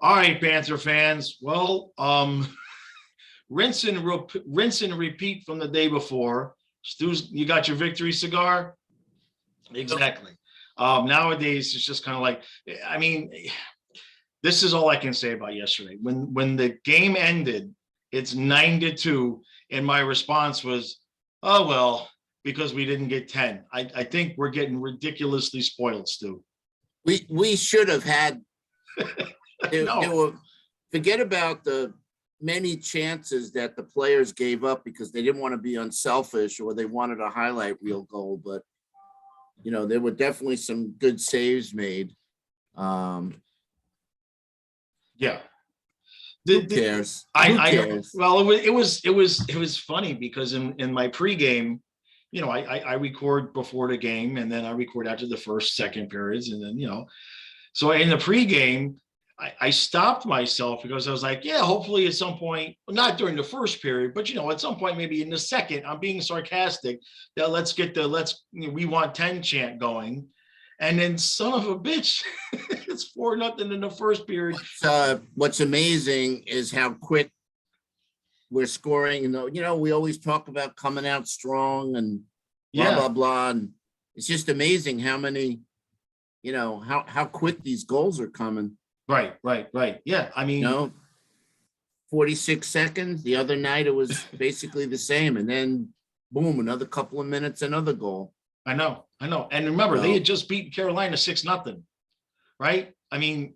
All right, Panther fans. Well, rinse and repeat from the day before. Stu's, you got your victory cigar? Exactly. Nowadays, it's just kind of like, I mean, this is all I can say about yesterday. When the game ended, it's 9-2, and my response was, "Oh well," because we didn't get 10. I think we're getting ridiculously spoiled, Stu. We should have had there No, were forget about the many chances that the players gave up because they didn't want to be unselfish or they wanted a highlight reel goal, but there were definitely some good saves made. yeah. Who cares? I know. Well, it was funny because in my pregame, I record before the game and then I record after the first, second periods, and then so in the pregame, I stopped myself because I was like, yeah, hopefully at some point, not during the first period, but at some point, maybe in the second, I'm being sarcastic, that let's get we want 10 chant going. And then son of a bitch, it's 4-0 in the first period. What's amazing is how quick we're scoring. We always talk about coming out strong and blah, blah, blah. And it's just amazing how many, how quick these goals are coming. Right. Yeah. I mean, 46 seconds. The other night, it was basically the same. And then boom, another couple of minutes, another goal. I know. And remember, they had just beaten Carolina 6-0, right? I mean,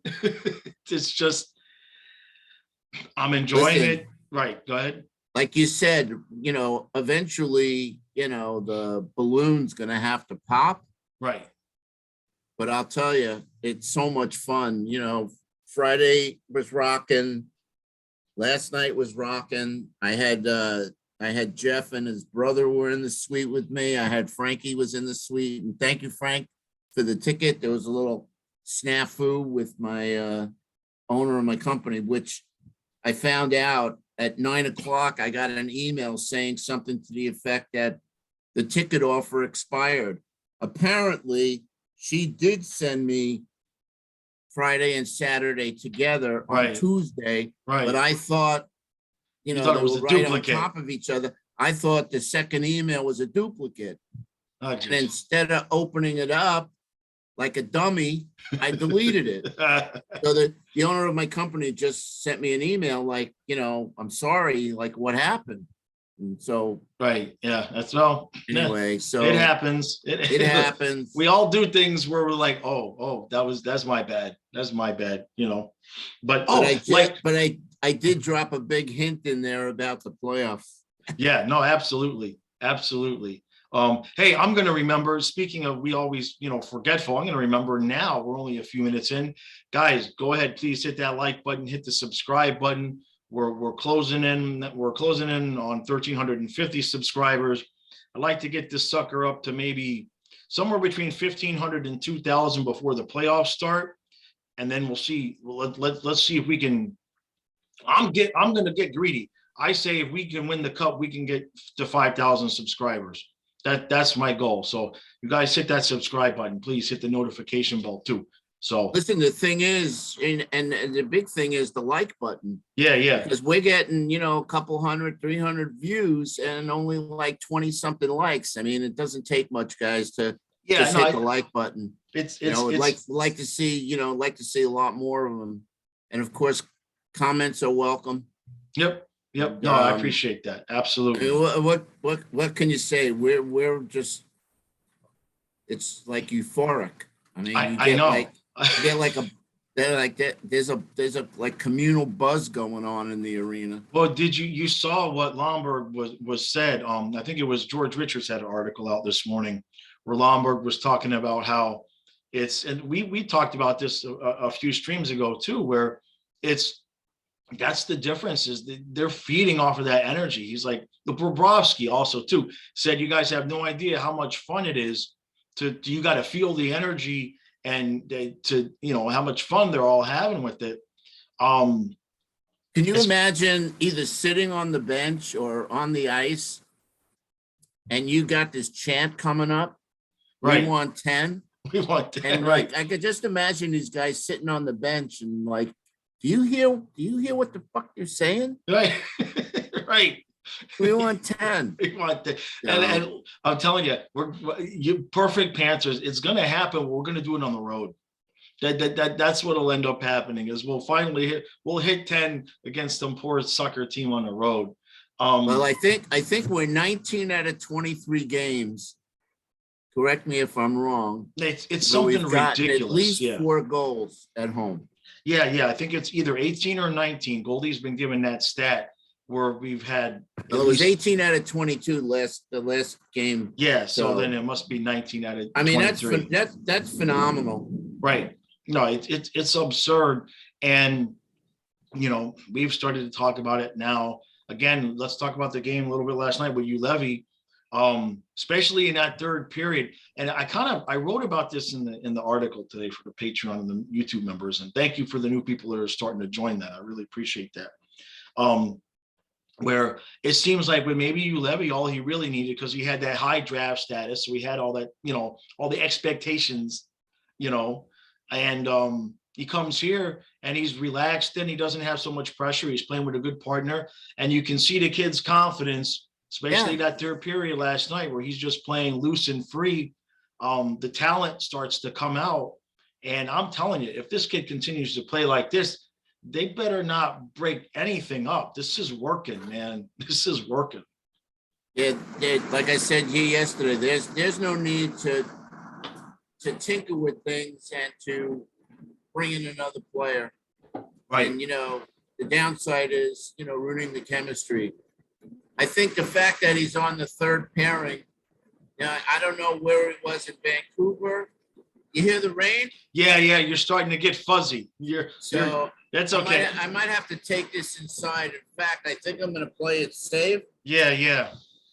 it's just, I'm enjoying it. Right. Go ahead. Like you said, eventually, the balloon's going to have to pop. Right. But I'll tell you, it's so much fun. Friday was rocking. Last night was rocking. I had Jeff and his brother were in the suite with me. I had Frankie was in the suite. And thank you, Frank, for the ticket. There was a little snafu with my owner of my company, which I found out at 9:00. I got an email saying something to the effect that the ticket offer expired. Apparently, she did send me Friday and Saturday together on Tuesday, but I thought, they were right on top of each other. I thought the second email was a duplicate. And instead of opening it up like a dummy, I deleted it. So the owner of my company just sent me an email like, I'm sorry, like what happened? And so right, yeah, that's well. Anyway, so it happens. It happens. We all do things where we're like, oh, that's my bad. That's my bad, But I did drop a big hint in there about the playoffs. Yeah, no, absolutely. Hey, I'm going to remember, speaking of, we always, forgetful, I'm going to remember now, we're only a few minutes in. Guys, go ahead, please hit that like button, hit the subscribe button. We're closing in on 1,350 subscribers. I'd like to get this sucker up to maybe somewhere between 1,500 and 2,000 before the playoffs start. And then we'll see. Let's see if we can. I'm going to get greedy. I say if we can win the cup, we can get to 5,000 subscribers. That's my goal. So you guys hit that subscribe button. Please hit the notification bell too. So listen, the thing is, and the big thing is the like button. Yeah. Because we're getting, a couple 100, 300 views and only like 20 something likes. I mean, it doesn't take much, guys, to just hit the like button. Like to see a lot more of them. And of course, comments are welcome. Yep. No, I appreciate that. Absolutely. I mean, what can you say? We're just, it's like euphoric. I mean, I know. There's a like communal buzz going on in the arena. Well, you saw what Lombard was said? I think it was George Richards had an article out this morning where Lombard was talking about how and we talked about this a few streams ago too, where that's the difference is they're feeding off of that energy. He's like, the Bobrovsky also too said, you guys have no idea how much fun it is you got to feel the energy and how much fun they're all having with it. Can you imagine either sitting on the bench or on the ice and you got this chant coming up? Right. We want 10. We want 10. And right. I could just imagine these guys sitting on the bench and like Do you hear what the fuck you're saying? Right. Right. We want 10. We want the, You and know? I'm telling you, you perfect Panthers. It's going to happen. We're going to do it on the road. That's what'll end up happening is we'll hit 10 against some poor sucker team on the road. Well, I think we're 19 out of 23 games. Correct me if I'm wrong. It's But something we've gotten ridiculous. at least Yeah. 4 goals at home. Yeah. I think it's either 18 or 19. Goldie's been given that stat where we've had. Well, it was 18 out of 22 the last game. Yeah. So So, then it must be 19 out of 23. I mean, that's phenomenal. Right. No, it's absurd. And, we've started to talk about it now. Again, let's talk about the game a little bit last night with you, Levy, especially in that third period. And I wrote about this in the article today for the Patreon and the YouTube members. And thank you for the new people that are starting to join that. I really appreciate that. Where it seems like with maybe you, Levy, all he really needed, because he had that high draft status. So we had all that, all the expectations, and he comes here and he's relaxed and he doesn't have so much pressure. He's playing with a good partner, and you can see the kid's confidence, especially that third period last night where he's just playing loose and free. The talent starts to come out, and I'm telling you, if this kid continues to play like this, they better not break anything up. This is working, man. This is working. Yeah, like I said here yesterday, there's no need to tinker with things and to bring in another player. Right. And, the downside is, ruining the chemistry. I think the fact that he's on the third pairing, I don't know where it was in Vancouver. You hear the rain? Yeah. You're starting to get fuzzy. That's okay. I might have to take this inside. In fact, I think I'm going to play it safe. Yeah.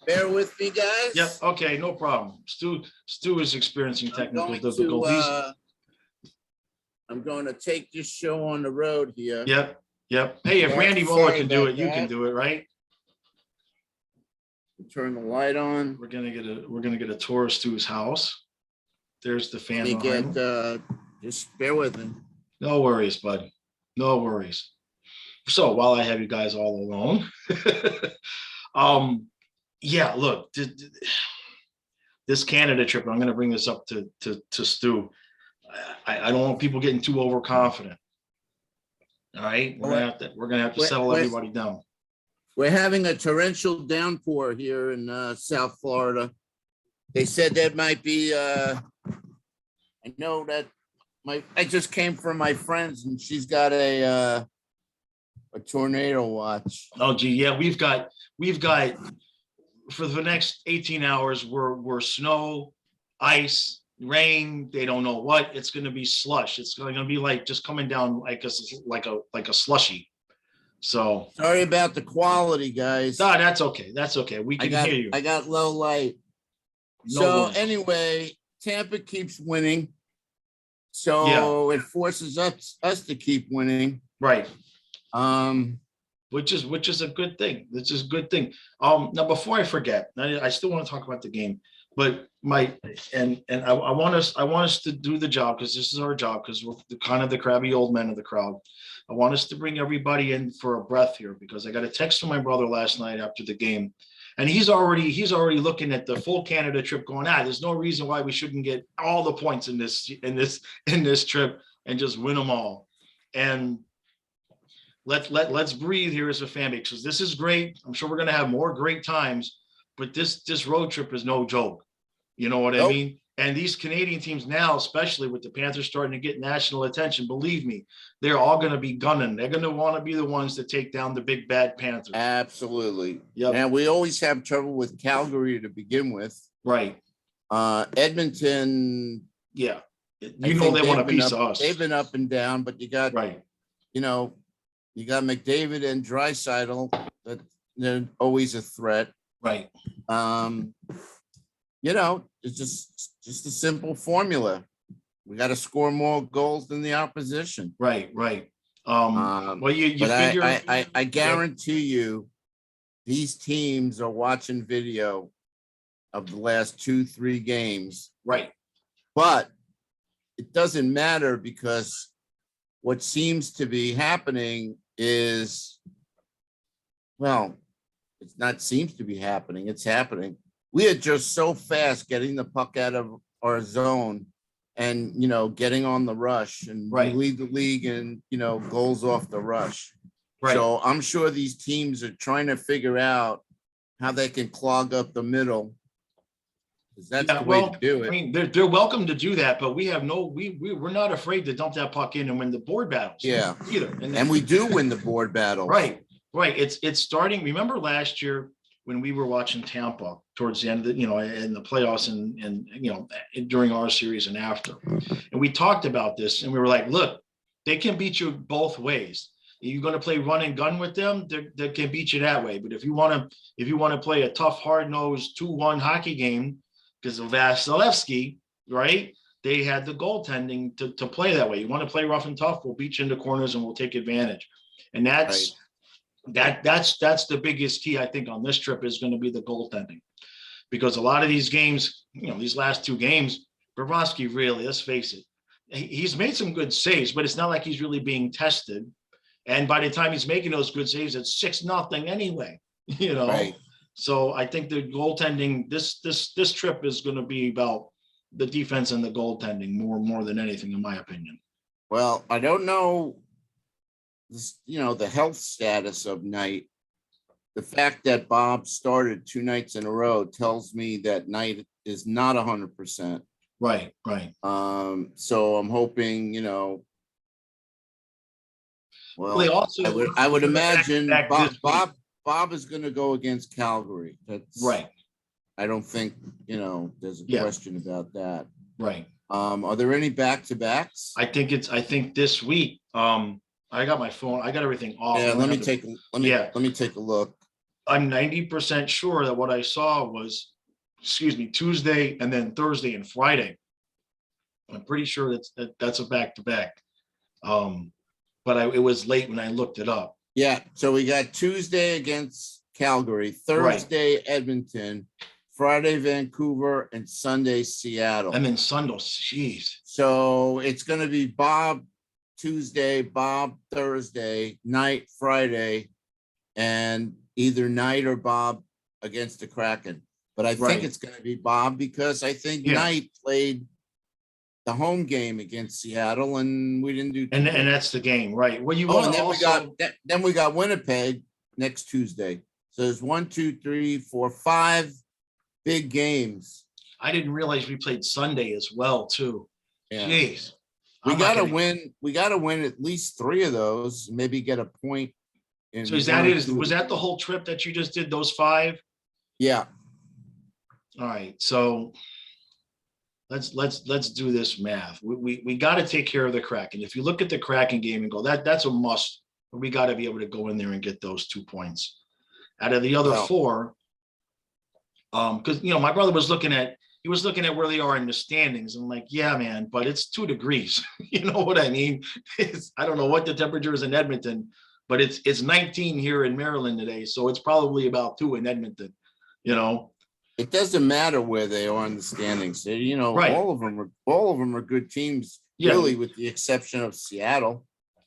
Bear with me, guys. Yep. Okay. No problem. Stu is experiencing technical difficulties. I'm going to take this show on the road here. Yep. Hey, if Randy Muller can do it, you can do it, right? Turn the light on. We're gonna get a tour of Stu's house. There's the fan. Just bear with me. No worries, bud. No worries. So while I have you guys all alone, yeah, look, this Canada trip, I'm going to bring this up to Stu. I don't want people getting too overconfident. All right, we're gonna have to settle everybody down. We're having a torrential downpour here in South Florida. They said that might be. I know that I just came from my friends, and she's got a tornado watch. Oh, gee, yeah, we've got for the next 18 hours. We're snow, ice, rain. They don't know what it's going to be. Slush. It's going to be like just coming down like a slushy. So sorry about the quality, guys. No, that's okay. That's okay. We can hear you. I got low light. Anyway, Tampa keeps winning. So it forces us to keep winning. Right. Which is a good thing. This is a good thing. Now before I forget, I still want to talk about the game, but I want us to do the job, because this is our job, because we're kind of the crabby old men of the crowd. I want us to bring everybody in for a breath here, because I got a text from my brother last night after the game, and he's already looking at the full Canada trip going, there's no reason why we shouldn't get all the points in this trip and just win them all. And let's breathe here as a fan base, because this is great. I'm sure we're going to have more great times, but this road trip is no joke. You know what I mean? And these Canadian teams now, especially with the Panthers starting to get national attention, believe me, they're all going to be gunning. They're going to want to be the ones to take down the big bad Panthers. Absolutely. Yep. And we always have trouble with Calgary to begin with. Right. Edmonton. Yeah. They want a piece of us. They've been up and down, but you got, you got McDavid and Draisaitl, that they're always a threat. Right. It's just a simple formula. We got to score more goals than the opposition. Right. Well, you figure. I guarantee you, these teams are watching video of the last 2-3 games. Right. But it doesn't matter, because what seems to be happening is, well, it's not seems to be happening, it's happening. We are just so fast getting the puck out of our zone and, getting on the rush, and we Right. lead the league in, goals off the rush. Right. So I'm sure these teams are trying to figure out how they can clog up the middle. Because that's Yeah, the way well, to do I it. mean, they're welcome to do that, but we're not afraid to dump that puck in and win the board battles. Yeah. Either. And we do win the board battles. Right. It's starting. Remember last year when we were watching Tampa towards the end of the, in the playoffs and during our series and after, and we talked about this and we were like, look, they can beat you both ways. You're going to play run and gun with them, they can beat you that way. But if you want to play a tough, hard-nosed 2-1 hockey game, because of Vasilevsky, right? They had the goaltending to play that way. You want to play rough and tough, we'll beat you into corners and we'll take advantage. And that's the biggest key, I think, on this trip is going to be the goaltending. Because a lot of these games, these last 2 games, Bobrovsky really, let's face it, he's made some good saves, but it's not like he's really being tested. And by the time he's making those good saves, it's 6-0 anyway, Right. So I think the goaltending, this trip is going to be about the defense and the goaltending more than anything, in my opinion. Well, I don't know, the health status of Knight. The fact that Bob started 2 nights in a row tells me that Knight is not 100%. Right. So I'm hoping, well, They also, I would imagine back Bob is going to go against Calgary. That's right. I don't think, there's a question about that. Right. Are there any back-to-backs? I think this week, I got my phone, I got everything off. Yeah, let me take a look. I'm 90% sure that what I saw was, Tuesday and then Thursday and Friday. I'm pretty sure that's a back-to-back. But it was late when I looked it up. Yeah, so we got Tuesday against Calgary, Thursday Edmonton, Friday Vancouver, and Sunday Seattle. And then Sunday, jeez. So it's going to be Bob Tuesday, Bob Thursday, Knight Friday, and either Knight or Bob against the Kraken. But I think it's going to be Bob because I think Knight played the home game against Seattle and we didn't do. And that's the game, right? Well, then we got Winnipeg next Tuesday. So there's 1, 2, 3, 4, 5 big games. I didn't realize we played Sunday as well, too. Yeah. Jeez. We gotta win. We gotta win at least 3 of those. Maybe get a point. So is that it? Was that the whole trip that you just did? Those 5? Yeah. All right. So let's do this math. We got to take care of the Kraken. If you look at the Kraken game and go, that's a must. We got to be able to go in there and get those 2 points out of the other 4. Because my brother was looking at where they are in the standings. I'm like, yeah, man, but it's 2 degrees. You know what I mean? I don't know what the temperature is in Edmonton, but it's 19 here in Maryland today, so it's probably about 2 in Edmonton. It doesn't matter where they are in the standings. Right. All of them are good teams, really, with the exception of Seattle.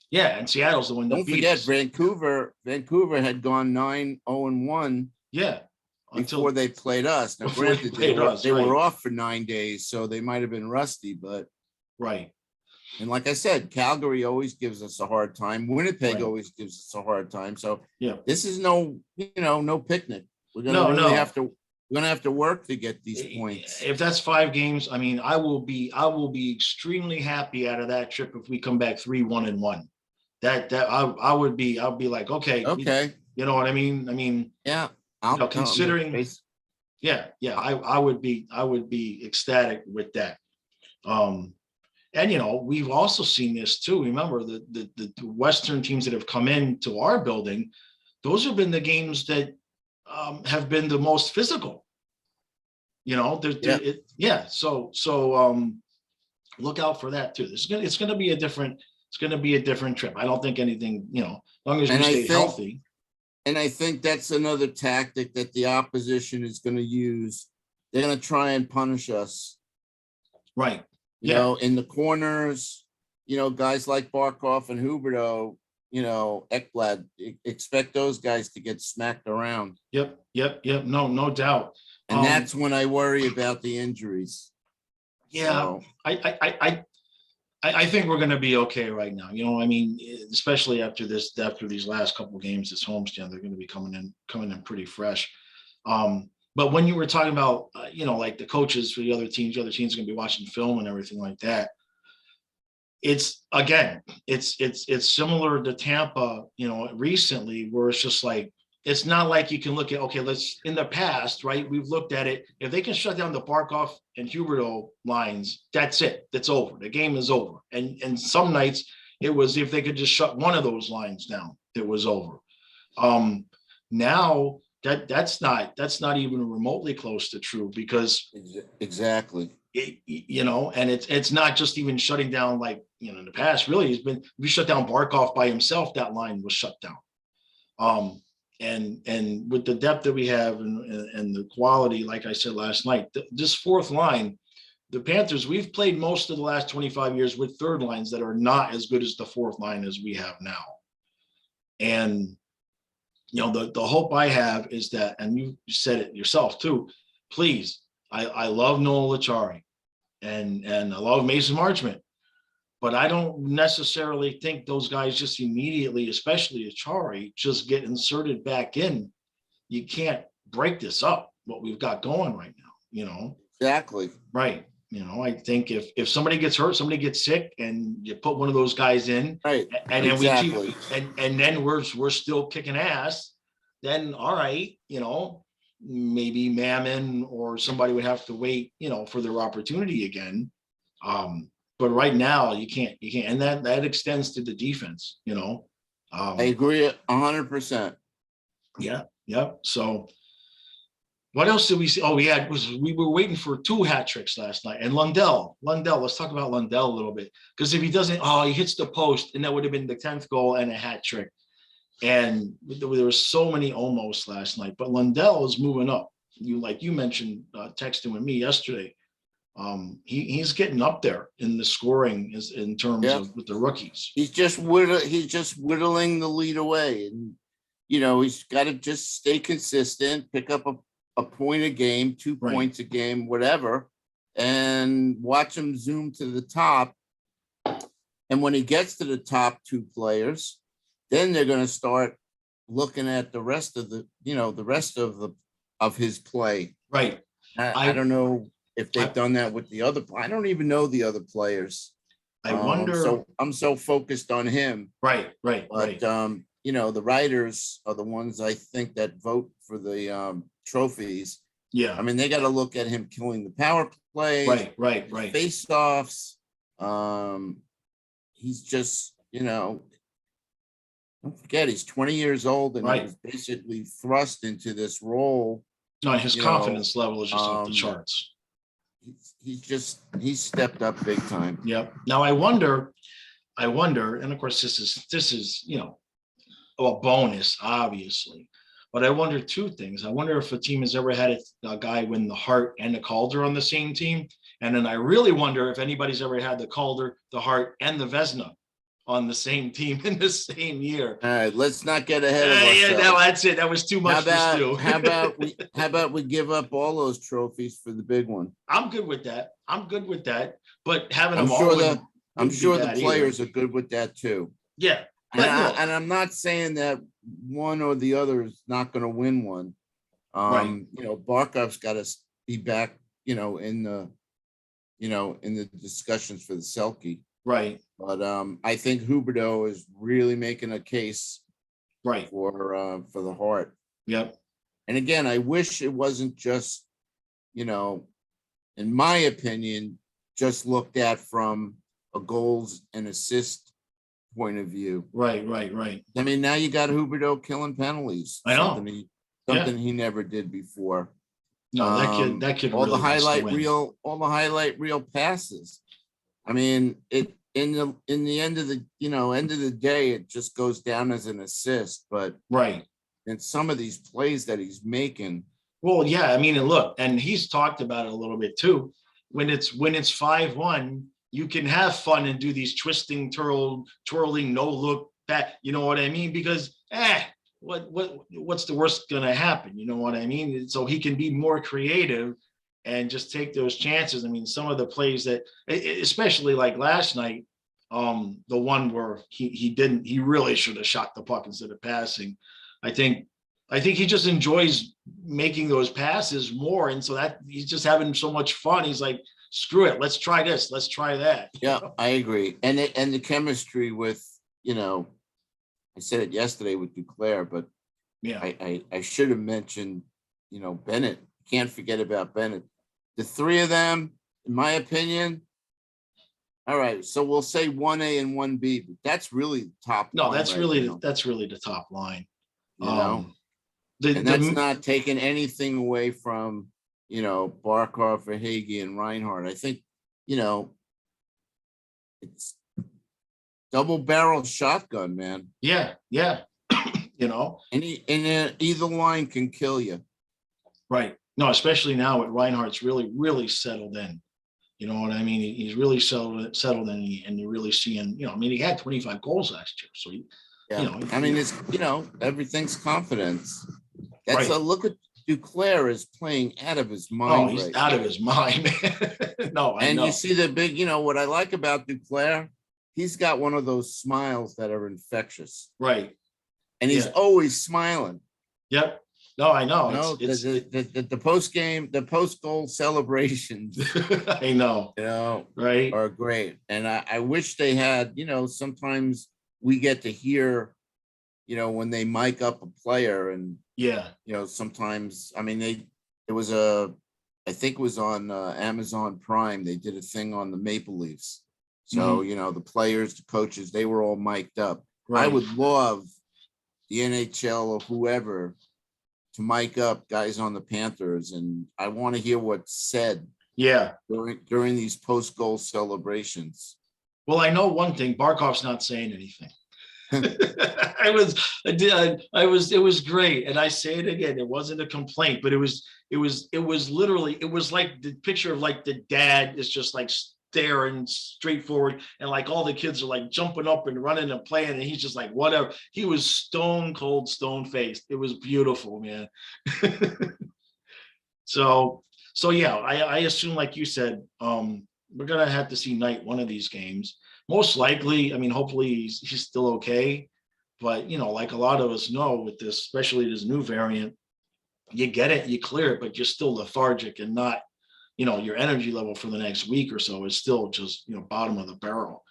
Yeah, and Seattle's the one that Don't forget Vancouver. Vancouver had gone 9-0-1. Yeah. Before they played us. Now, granted, they were off for 9 days, so they might have been rusty, but right. And like I said, Calgary always gives us a hard time. Winnipeg always gives us a hard time. So this is no picnic. We're gonna have to work to get these points. If that's 5 games, I mean, I will be extremely happy out of that trip if we come back 3-1-1. I'll be like, okay. You know what I mean? Yeah. Considering, I would be ecstatic with that. And we've also seen this too. Remember the Western teams that have come into our building, those have been the games that have been the most physical. So look out for that too. It's going to be a different trip. I don't think anything, as long as we stay healthy. And I think that's another tactic that the opposition is going to use. They're going to try and punish us. Right. In the corners, guys like Barkov and Huberto, Ekblad, expect those guys to get smacked around. Yep. No doubt. And that's when I worry about the injuries. Yeah, So, I think we're going to be okay right now. I mean, especially after these last couple of games, this homestand, they're going to be coming in pretty fresh. But when you were talking about, like the coaches for the other teams are going to be watching film and everything like that. It's similar to Tampa, recently, where it's just like, it's not like you can look at, okay, in the past, right? We've looked at it. If they can shut down the Barkov and Huberto lines, that's it. That's over. The game is over. And some nights it was, if they could just shut one of those lines down, it was over. Now that's not even remotely close to true, because exactly. And it's not just even shutting down, like, in the past, really, we shut down Barkov by himself, that line was shut down. And with the depth that we have and the quality, like I said last night, this fourth line, the Panthers, we've played most of the last 25 years with third lines that are not as good as the fourth line as we have now. And, the hope I have is that, and you said it yourself too, please, I love Noel Acciari and I love Mason Marchment, but I don't necessarily think those guys just immediately, especially Acciari, just get inserted back in. You can't break this up, what we've got going right now, Exactly. Right. I think if somebody gets hurt, somebody gets sick, and you put one of those guys in, right, and then exactly. we keep, and then we're still kicking ass, then all right, maybe Mammon or somebody would have to wait, for their opportunity again. But right now you can't, and that extends to the defense, I agree 100%. Yeah. So what else did we see? Oh, we were waiting for 2 hat tricks last night. And Lundell, let's talk about Lundell a little bit. Because if he doesn't, he hits the post, and that would have been the 10th goal and a hat trick. And there were so many almost last night. But Lundell is moving up. You mentioned, texting with me yesterday. He's getting up there in the scoring in terms of with the rookies. He's just whittling the lead away. And, he's got to just stay consistent, pick up a point a game, 2 points a game, whatever, and watch him zoom to the top. And when he gets to the top 2 players, then they're going to start looking at the rest of his play. Right. I don't know if they've done that with the other. I don't even know the other players. I wonder. So I'm so focused on him. Right. But the writers are the ones I think that vote for the trophies. Yeah. I mean, they got to look at him killing the power play. Right. Face-offs. He's just, don't forget, he's 20 years old and he was basically thrust into this role. No, his confidence level is just off the charts. He's stepped up big time. Yep. Now I wonder, and of course this is a bonus, obviously, but I wonder 2 things. I wonder if a team has ever had a guy win the Hart and the Calder on the same team, and then I really wonder if anybody's ever had the Calder, the Hart, and the Vezina on the same team in the same year. All right, let's not get ahead of ourselves. Yeah, that's it. That was too much for Stu. How about we give up all those trophies for the big one? I'm good with that. But having I'm sure the players are good with that too. Yeah. And I'm not saying that one or the other is not going to win one. Barkov's got to be back, in the discussions for the Selke. Right. But I think Huberto is really making a case for the Hart. Yep. And again, I wish it wasn't just, in my opinion, just looked at from a goals and assist point of view. Right. I mean, now you got Huberto killing penalties. I know. Something he never did before. No, that kid all really the highlight reel passes. I mean, in the end of the day, it just goes down as an assist. But in some of these plays that he's making. Well, yeah, I mean, and look, and he's talked about it a little bit too. When it's 5-1, you can have fun and do these twisting, twirling, no look back. You know what I mean? Because what's the worst gonna happen? You know what I mean? So he can be more creative and just take those chances. I mean, some of the plays that, especially like last night, the one where he really should have shot the puck instead of passing. I think he just enjoys making those passes more, and so that he's just having so much fun. He's like, screw it, let's try this, let's try that. Yeah, I agree. And the chemistry with, I said it yesterday with Duclair, but Yeah, I should have mentioned, Bennett. Can't forget about Bennett. The three of them, in my opinion. All right, so we'll say 1A and 1B, but that's really the top. no, line that's right really now, that's really the top line. And that's not taking anything away from, Barkov, Verhaeghe, and Reinhardt. I think, it's double barrel shotgun, man. Yeah. Either line can kill you. Right. No, especially now with Reinhardt's really settled in. You know what I mean? He's really settled in, and you really see him. He had 25 goals last year, so it's everything's confidence. That's right. a look at Duclair is playing out of his mind. Oh, he's out of his mind. No, I know. You see the big, what I like about Duclair, he's got one of those smiles that are infectious. Right. And he's always smiling. Yep. No, I know. The post goal celebrations. I know. Right. Are great. And I wish they had, sometimes we get to hear, when they mic up a player, and sometimes, I think it was on Amazon Prime. They did a thing on the Maple Leafs. So, the players, the coaches, they were all mic'd up. Right. I would love the NHL or whoever to mic up guys on the Panthers, and I want to hear what's said. Yeah. During these post-goal celebrations. Well, I know one thing: Barkov's not saying anything. It was great, and I say it again. It wasn't a complaint, but it was literally, it was like the picture of like the dad is just like staring straight forward, and like all the kids are like jumping up and running and playing, and he's just like whatever. He was stone cold, stone faced. It was beautiful, man. So yeah, I assume, like you said, we're gonna have to see Knight one of these games. Most likely, hopefully he's still okay. But like a lot of us know with this, especially this new variant, you get it, you clear it, but you're still lethargic, and not, your energy level for the next week or so is still just, bottom of the barrel.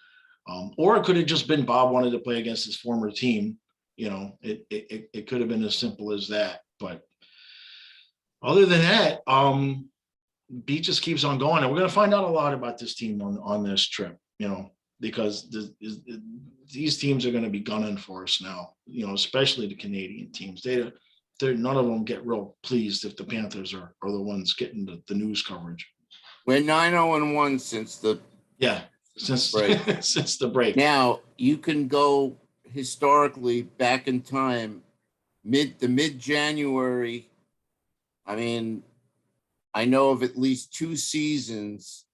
Or it could have just been Bob wanted to play against his former team. It could have been as simple as that. But other than that, beat just keeps on going, and we're going to find out a lot about this team on this trip, because these teams are going to be gunning for us now, especially the Canadian teams. They're none of them get real pleased if the Panthers are the ones getting the news coverage. We're 9-0-1 since the break. Since the break. Now you can go historically back in time, mid-January. I know of at least 2 seasons.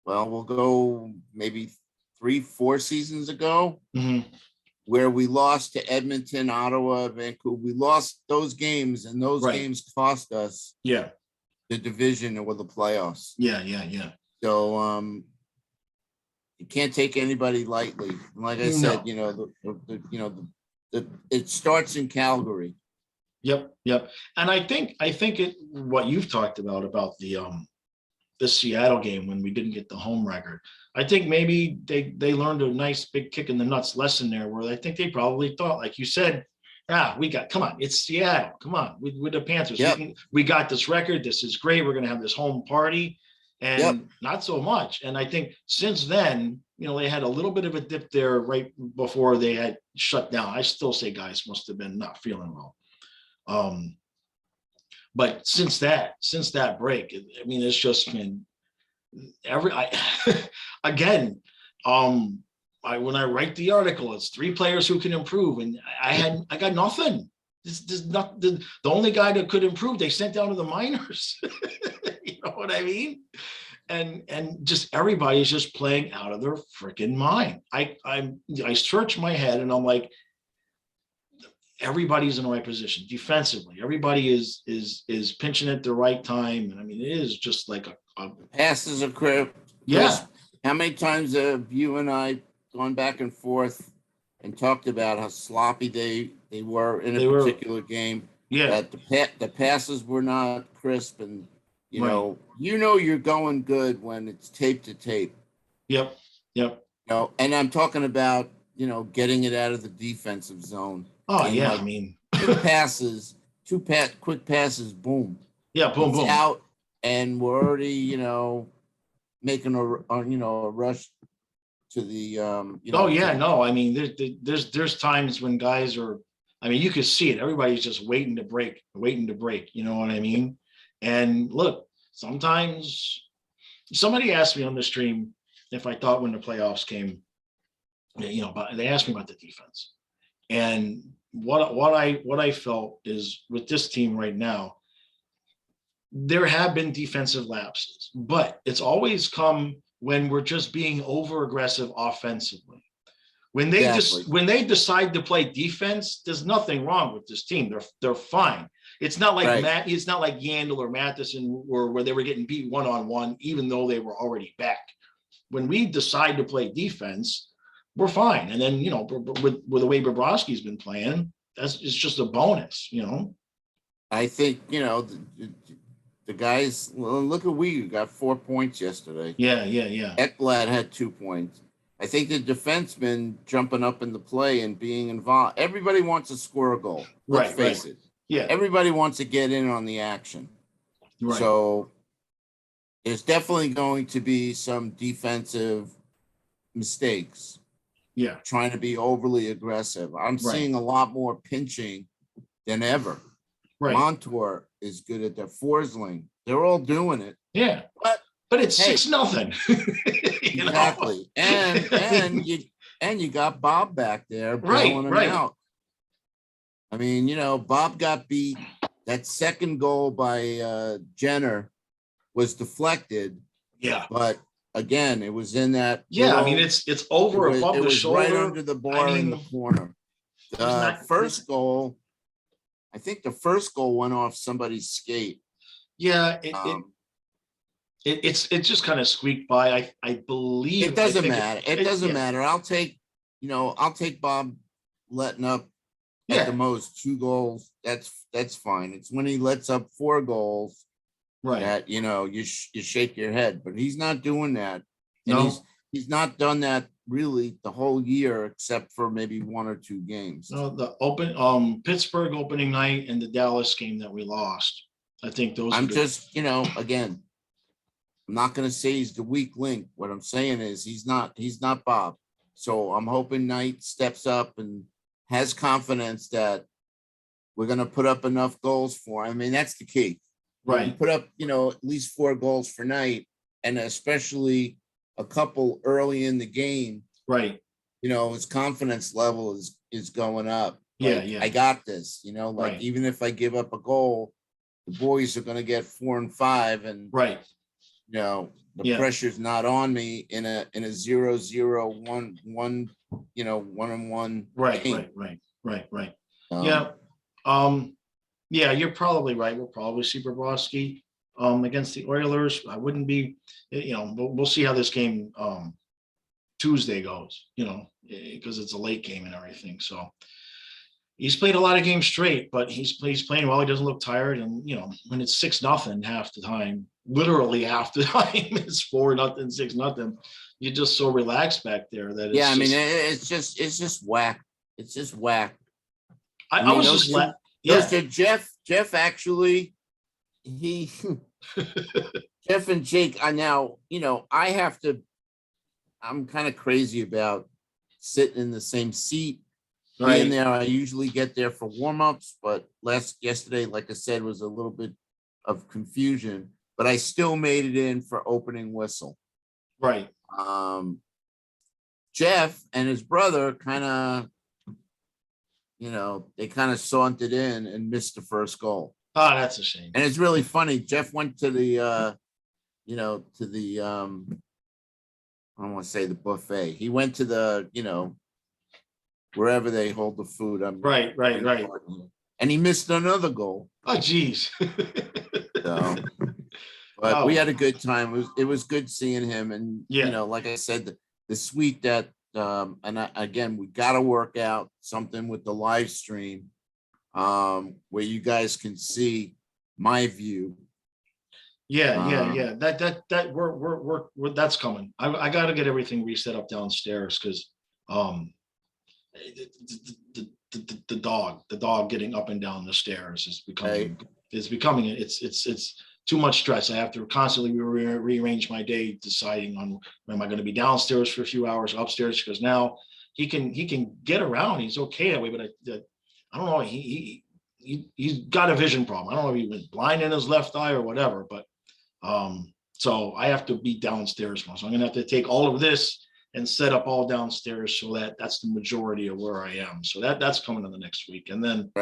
Well, we'll go maybe 3-4 seasons ago, where we lost to Edmonton, Ottawa, Vancouver. We lost those games, and those games cost us the division or the playoffs. Yeah. So you can't take anybody lightly. And like I said, it starts in Calgary. Yep. And I think what you've talked about the Seattle game when we didn't get the home record, I think maybe they learned a nice big kick in the nuts lesson there, where I think they probably thought, like you said, come on, it's Seattle. Come on, with the Panthers. Yep. We got this record. This is great. We're going to have this home party, and not so much. And I think since then, they had a little bit of a dip there right before they had shut down. I still say guys must have been not feeling well. But since that break, it's just been when I write the article, it's 3 players who can improve, and I got nothing. This not the only guy that could improve, they sent down to the minors. You know what I mean? and just everybody's just playing out of their freaking mind. I search my head and I'm like, everybody's in the right position defensively. Everybody is pinching at the right time. And I mean, it is just like a Passes are crisp. yeah. How many times have you and I gone back and forth and talked about how sloppy they were in a particular game? Yeah. That the passes were not crisp, and Right. you're going good when it's tape to tape. Yep. Yep. And I'm talking about getting it out of the defensive zone. Oh And yeah. like I mean, quick passes, quick passes, boom, yeah. Boom, it's boom. out, and we're already making a rush to the Oh yeah, no. I mean, there's times when guys are. I mean, you could see it. Everybody's just waiting to break, waiting to break. You know what I mean? And look, sometimes somebody asked me on the stream if I thought when the playoffs came, but they asked me about the defense. And what I felt is with this team right now, there have been defensive lapses, but it's always come when we're just being over aggressive offensively. When they Exactly. just when they decide to play defense, there's nothing wrong with this team. They're fine. It's not like Right. It's not like Yandel or Matheson where they were getting beat one-on-one, even though they were already back. When we decide to play defense, we're fine. And then with the way Bobrovsky's been playing, it's just a bonus. I think the guys. Well, look at we got 4 points yesterday. Yeah, yeah, yeah. Ekblad had 2 points. I think the defensemen jumping up in the play and being involved. Everybody wants to score a goal. Let's face it. Yeah. Everybody wants to get in on the action. Right. So there's definitely going to be some defensive mistakes. Yeah. Trying to be overly aggressive. I'm seeing a lot more pinching than ever. Right. Montour is good at that. Forsling. They're all doing it. Yeah. But it's 6-0. Exactly. And you got Bob back there bailing him out. I mean, Bob got beat. That second goal by Jenner was deflected. Yeah. But again, it was in that. Yeah, I mean, it's over above the shoulder. Right under the bar in the corner. The first goal, I think the first goal went off somebody's skate. Yeah, it just kind of squeaked by. I believe it doesn't matter. It doesn't matter. I'll take Bob letting up at the most 2 goals. That's fine. It's when he lets up 4 goals that you shake your head. But he's not doing that. And he's not done that really the whole year except for maybe 1 or 2 games. No, the Pittsburgh opening night and the Dallas game that we lost. I think those. I'm just again. I'm not going to say he's the weak link. What I'm saying is he's not Bob. So I'm hoping Knight steps up and has confidence that we're going to put up enough goals for him. I mean, that's the key. Right. You put up, at least 4 goals for Knight, and especially a couple early in the game. Right. His confidence level is going up. Yeah, like, I got this, even if I give up a goal, the boys are going to get 4 and 5 and the pressure's not on me in a 0-0-1-1, 1-on-1. Right. Yeah, you're probably right. We'll probably see Bobrovsky against the Oilers. I wouldn't be, we'll see how this game Tuesday goes, because it's a late game and everything. So he's played a lot of games straight, but he's playing well. He doesn't look tired. And, when it's 6-0 half the time, literally half the time, it's 4-0, 6-0. You're just so relaxed back there that it's just whack. It's just whack. I was just Jeff actually, Jeff and Jake. I'm kind of crazy about sitting in the same seat. Being there, I usually get there for warm-ups, but yesterday, like I said, was a little bit of confusion, but I still made it in for opening whistle. Right. Jeff and his brother kind of, they kind of sauntered in and missed the first goal. Oh, that's a shame. And it's really funny. Jeff went to the to the I don't want to say the buffet. He went to the, wherever they hold the food. Right. And he missed another goal. Oh, geez. So, but we had a good time. It was good seeing him. And, Yeah. like I said, the suite that, again, we got to work out something with the live stream where you guys can see my view. Yeah. That we're that's coming. I got to get everything reset up downstairs because the dog getting up and down the stairs is becoming it's too much stress. I have to constantly rearrange my day, deciding on am I going to be downstairs for a few hours, upstairs, because now he can get around. He's okay that way, but I don't know. He's got a vision problem. I don't know if he was blind in his left eye or whatever, but so I have to be downstairs now. So I'm gonna have to take all of this and set up all downstairs so that's the majority of where I am. So that's coming in the next week, and then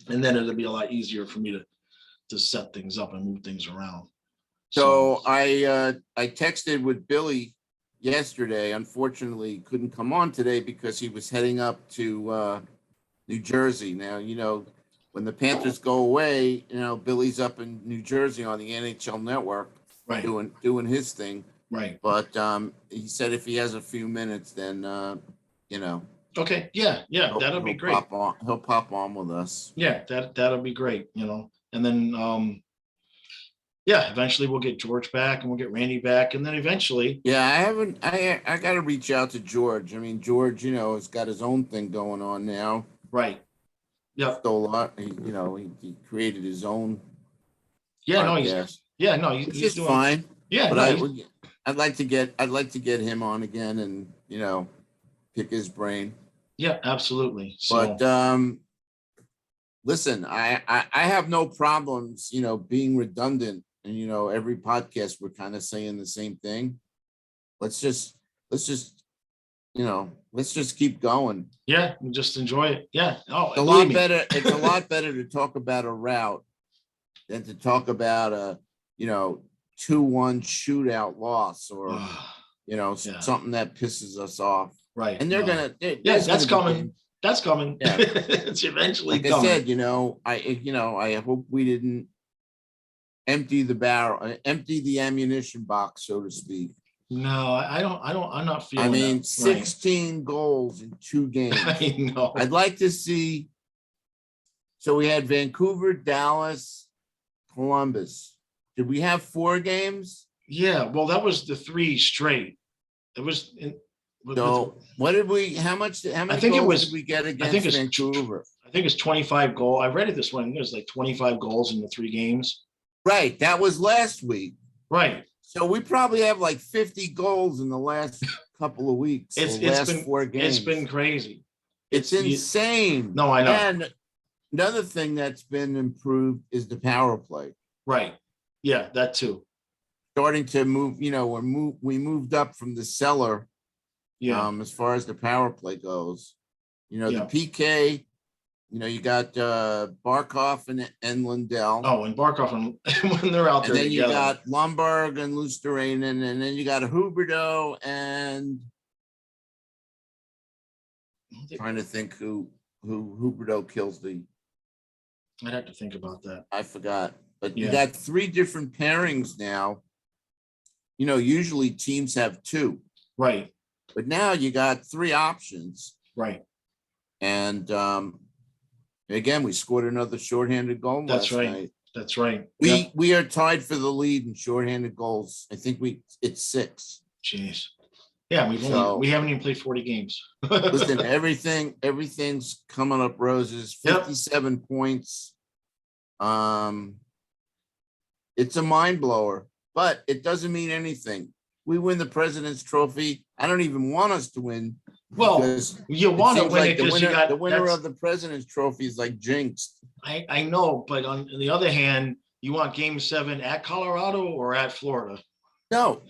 it'll be a lot easier for me to set things up and move things around. So I texted with Billy yesterday. Unfortunately, couldn't come on today because he was heading up to New Jersey. Now, when the Panthers go away, Billy's up in New Jersey on the NHL Network, right, doing his thing. Right. But he said if he has a few minutes, then Okay. Yeah. That'll be great. He'll pop on with us. Yeah, that'll be great. And then eventually we'll get George back and we'll get Randy back, and then eventually. Yeah, I got to reach out to George. I mean, George, has got his own thing going on now. Right. Yeah. Stole a lot. He created his own. Yeah. Podcast. He's doing fine. Yeah. But I'd like to get him on again and pick his brain. Yeah, absolutely. So. But listen, I have no problems, being redundant, and every podcast we're kind of saying the same thing. Let's just keep going. Yeah, just enjoy it. Yeah. Oh, it's a lot better. It's a lot better to talk about a route than to talk about a 2-1 shootout loss or something that pisses us off. Right. And that's coming. That's coming. Yeah. It's eventually coming. I said, I hope we didn't empty the ammunition box, so to speak. No, I don't. I'm not feeling. I mean, 16 goals in 2 games. I know. I'd like to see. So we had Vancouver, Dallas, Columbus. Did we have 4 games? Yeah. Well, that was the 3 straight. It was. What did we? How much? I think goals did we get against Vancouver? I think it's 25 goals. I read it this morning. There's like 25 goals in the 3 games. Right. That was last week. Right. So we probably have like 50 goals in the last couple of weeks. It's been 4 games. It's been crazy. It's insane. No, I know. And another thing that's been improved is the power play. Right. Yeah, that too. Starting to move. We moved up from the cellar. Yeah. As far as the power play goes, the PK. You got Barkov and Lindell. Oh, and Barkov when they're out there. And then you together. got Lundberg and Luosterainen, and then you got Huberdeau and trying to think who Huberdeau kills the. I'd have to think about that. I forgot, but you got 3 different pairings now. Usually teams have 2. Right. But now you got 3 options. Right. And again, we scored another shorthanded goal last night. That's right. We are tied for the lead in shorthanded goals. I think it's 6. Jeez. Yeah, we haven't even played 40 games. Listen, everything's coming up roses. 57 points. It's a mind blower, but it doesn't mean anything. We win the President's Trophy. I don't even want us to win. Well, you want to win it because the winner of the President's Trophy is like jinxed. I know, but on the other hand, you want Game 7 at Colorado or at Florida? No.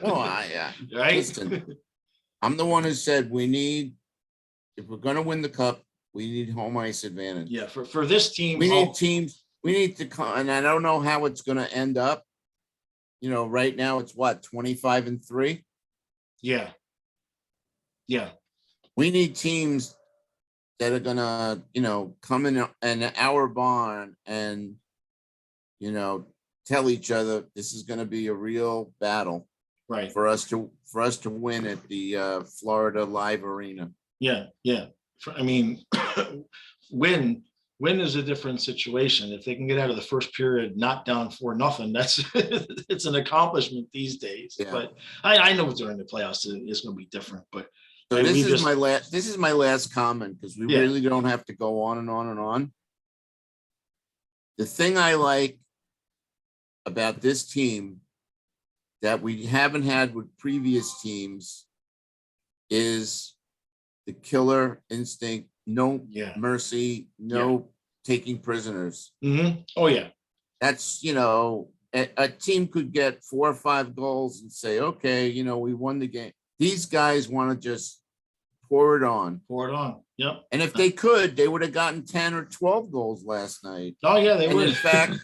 Right? Listen, I'm the one who said if we're going to win the cup, we need home ice advantage. Yeah, for this team, we need teams. We need to come, and I don't know how it's going to end up, right now it's what, 25-3? Yeah. Yeah. We need teams that are gonna, come in our barn and, tell each other this is gonna be a real battle Right. for us to win at the Florida Live Arena. Yeah. Yeah. I mean, win is a different situation. If they can get out of the first period not down 4-0, that's it's an accomplishment these days. Yeah. But I know during the playoffs it's going to be different. But So this is my last comment, because we Yeah. really don't have to go on and on and on. The thing I like about this team that we haven't had with previous teams is the killer instinct, no Yeah. mercy, no taking prisoners. Oh yeah. That's, a team could get 4 or 5 goals and say, okay, we won the game. These guys want to just pour it on. Pour it on. Yep. And if they could, they would have gotten 10 or 12 goals last night. Oh yeah, they And would. in fact,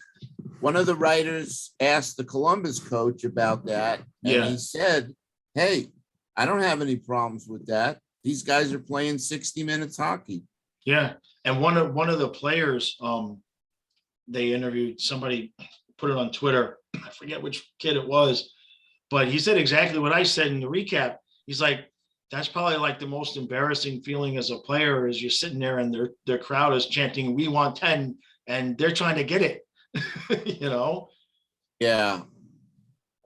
one of the writers asked the Columbus coach about that. And he said, hey, I don't have any problems with that. These guys are playing 60 minutes hockey. Yeah. And one of the players, they interviewed, somebody put it on Twitter. I forget which kid it was, but he said exactly what I said in the recap. He's like, that's probably like the most embarrassing feeling as a player, is you're sitting there and their crowd is chanting, "We want 10," and they're trying to get it. Yeah.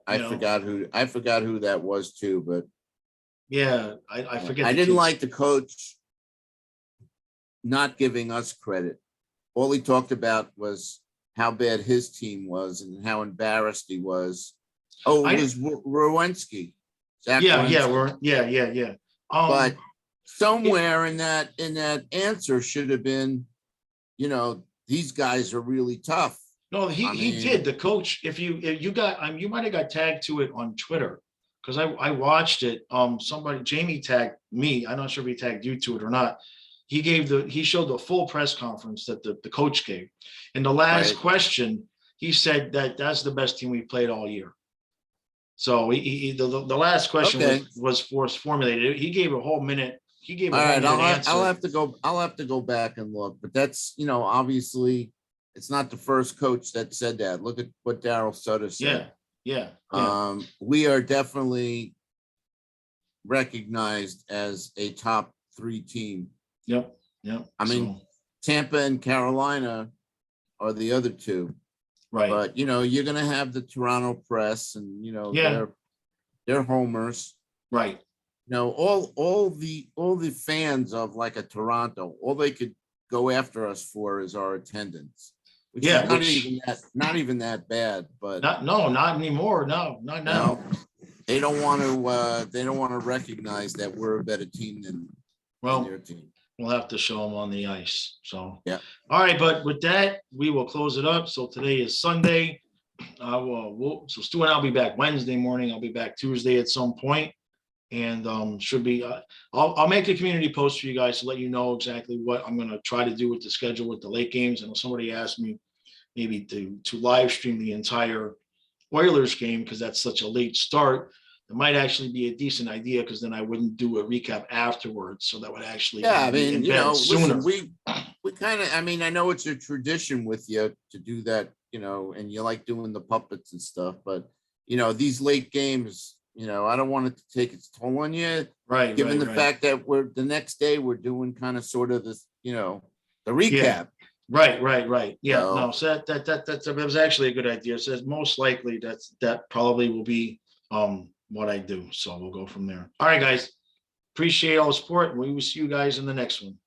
I forgot who that was too, but yeah, I forget. I didn't like the coach not giving us credit. All he talked about was how bad his team was and how embarrassed he was. Oh, it was Rowensky. Yeah. But somewhere in that answer should have been, these guys are really tough. No, he did. The coach, if you you might have got tagged to it on Twitter, because I watched it. Jamie tagged me. I'm not sure if he tagged you to it or not. He showed the full press conference that the coach gave. And the last question, he said that's the best team we played all year. So the last question was formulated. He gave a whole minute. He gave a whole minute answer. I'll have to go back and look, but that's, obviously it's not the first coach that said that. Look at what Daryl Sutter said. Yeah. We are definitely recognized as a top 3 team. Yep. I mean, Tampa and Carolina are the other 2. Right. But you're gonna have the Toronto press and they're homers. Right. All the fans of like a Toronto, all they could go after us for is our attendance. Which is not even that bad, but not anymore. No, not now. They don't want to recognize that we're a better team than their team. We'll have to show them on the ice. So yeah. All right, but with that, we will close it up. So today is Sunday. So Stu and I'll be back Wednesday morning. I'll be back Tuesday at some point, and should be. I'll make a community post for you guys to let you know exactly what I'm going to try to do with the schedule with the late games. And somebody asked me maybe to live stream the entire Oilers game because that's such a late start. It might actually be a decent idea because then I wouldn't do a recap afterwards. So that would actually sooner. We kind of, I know it's a tradition with you to do that, and you like doing the puppets and stuff, but these late games, I don't want it to take its toll on you. Right. Given the fact that the next day we're doing kind of sort of this, the recap. Right. Yeah. So that was actually a good idea. So most likely that probably will be what I do. So we'll go from there. All right, guys. Appreciate all the support. We will see you guys in the next one.